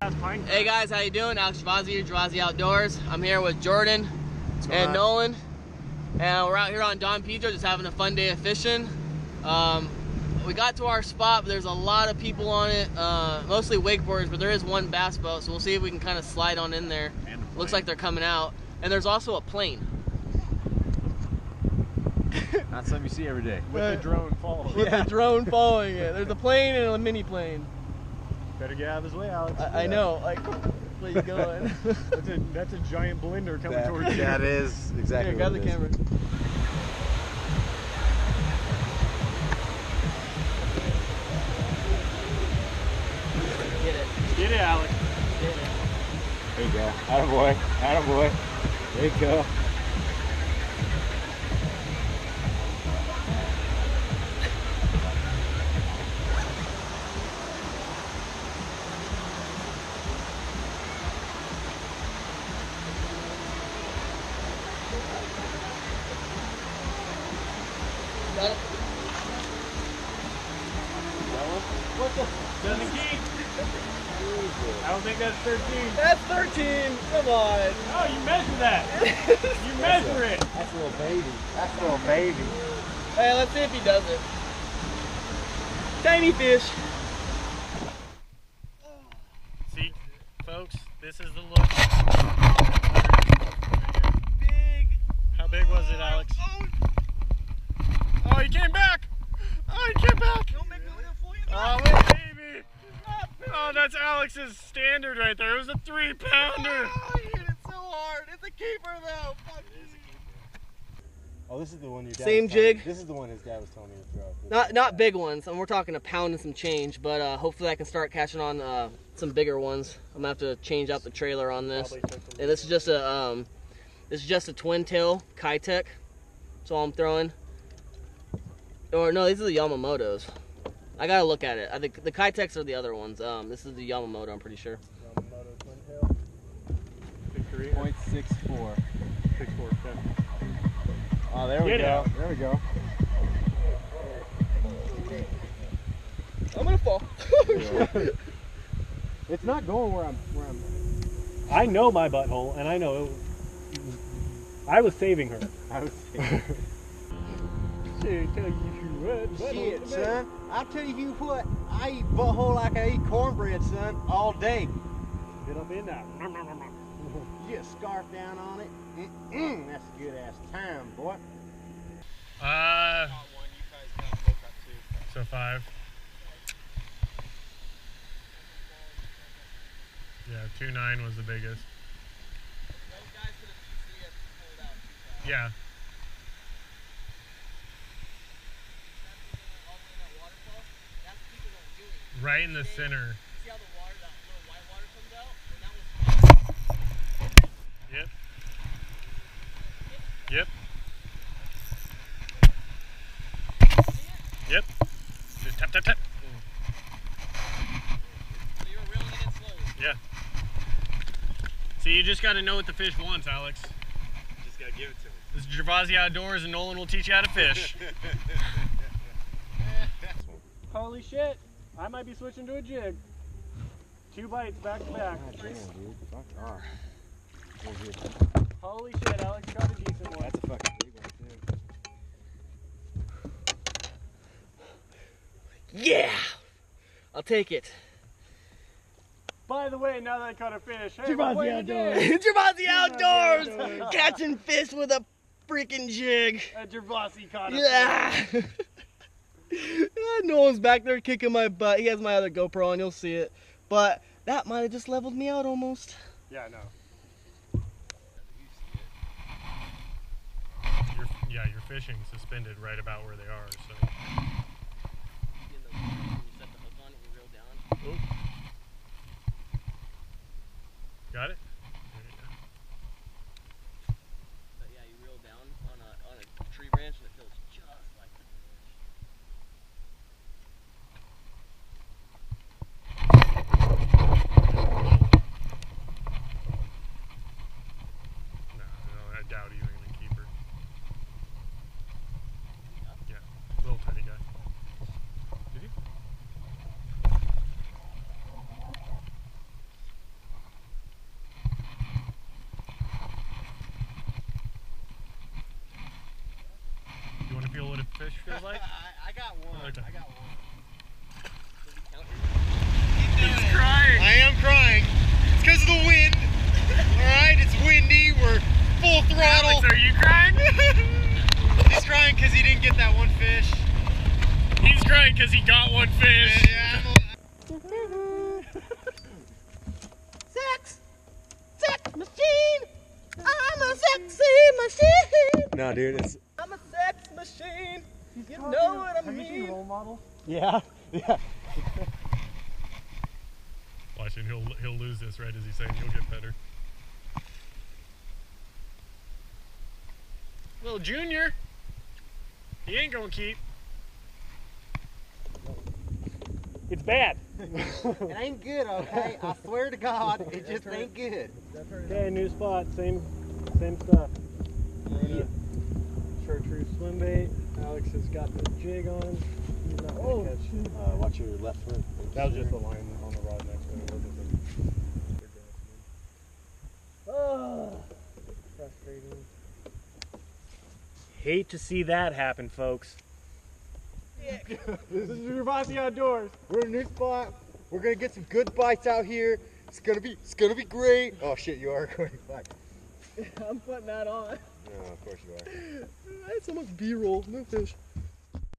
Hey guys, how you doing? Alex Gervasi here, Gervasi Outdoors. I'm here with Jordan and Nolan, and we're out here on Don Pedro just having a fun day of fishing. We got to our spot, but there's a lot of people on it, mostly wakeboarders, but there is one bass boat, so we'll see if we can kind of slide on in there. Looks like they're coming out, and there's also a plane. Not something you see every day. With the drone following. With the drone following it. There's a plane and a mini plane. Better get out of his way, Alex. I know, like, where you going? that's a giant blender coming towards you. That is exactly. Here, grab the camera. Get it. Get it, Alex. Get it. There you go. Attaboy. Attaboy. There you go. Got it? What the? Doesn't keep. I don't think that's 13. That's 13. Come on. Oh, you measure that. You measure it. That's a little baby. That's a little baby. Hey, let's see if he does it. Tiny fish. See, folks, this is the look. Big. How big was it, Alex? Oh, he came back. Oh, he came back. Don't make no for you. Oh, baby. Oh, that's Alex's standard right there. It was a 3-pounder. Oh, you hit it so hard. It's a keeper though. Fuck you. Oh, this is the one your dad Same was telling jig? me. This is the one his dad was telling me to throw. Not big ones. And we're talking a pound and some change, but hopefully I can start catching on some bigger ones. I'm gonna have to change out the trailer on this. And this is just a twin tail Kitech. That's all I'm throwing. Or no, these are the Yamamotos. I gotta look at it. I think the Kitechs are the other ones. This is the Yamamoto, I'm pretty sure. Yamamoto twin tail. 0.64. 6'4", Oh, there we Get go. out. There we go. I'm gonna fall. It's not going where I'm. I know my butthole, and I know I was saving her. I was. Shit, son. I'll tell you what, I eat butthole like I eat cornbread, son, all day. Get up in that. Get a scarf down on it. That's a good ass time, boy. So 5. Yeah, 2.9 was the biggest. Yeah. Right in the center. See how the water, that little white water comes out? And that was... Yep. Yep. Yep. Just tap, tap, tap. So you were reeling it in slowly. Yeah. See, you just got to know what the fish wants, Alex. Just gotta give it to him. This is Gervasi Outdoors, and Nolan will teach you how to fish. Holy shit. I might be switching to a jig. 2 bites back to back. God damn, dude. Fuck off. Holy shit, Alex caught a decent one. That's a fucking big one, too. Yeah! I'll take it. By the way, now that I caught a fish, hey, Gervasi Outdoors. Gervasi Outdoors! Catching fish with a freaking jig. Gervasi caught a Yeah! Nolan's back there kicking my butt. He has my other GoPro on, you'll see it. But that might have just leveled me out almost. Yeah, no. You're fishing suspended right about where they are, so. Ooh. Got it? There you go. But yeah, you reel down on a tree branch and it feels just like the No, I doubt you even keep her. Yeah, little tiny guy. Did you? Okay. I got one. He's crying. I am crying. It's because of the wind. Alright, it's windy. We're full throttle. Alex, are you crying? He's crying because he didn't get that one fish. He's crying because he got one fish. Yeah, Sex machine. I'm a sexy machine. no, dude, it's. I'm a sex machine. You know what I mean? Role model? Yeah. Yeah. Watch him. He'll lose this right as he's saying he'll get better. Little Junior. He ain't gonna keep. It's bad. It ain't good, okay? I swear to God, it just ain't good. Okay, new spot, same stuff. We're in a chartreuse swim bait. Alex has got the jig on. He's not gonna catch. Watch your left foot. That was just the line on the rod next to it. Oh, frustrating. Hate to see that happen, folks. This is Rivasi Outdoors. We're in a new spot. We're gonna get some good bites out here. It's gonna be great. Oh shit, you are recording. Fuck. I'm putting that on. No, of course you are. I had so much B-roll. No fish.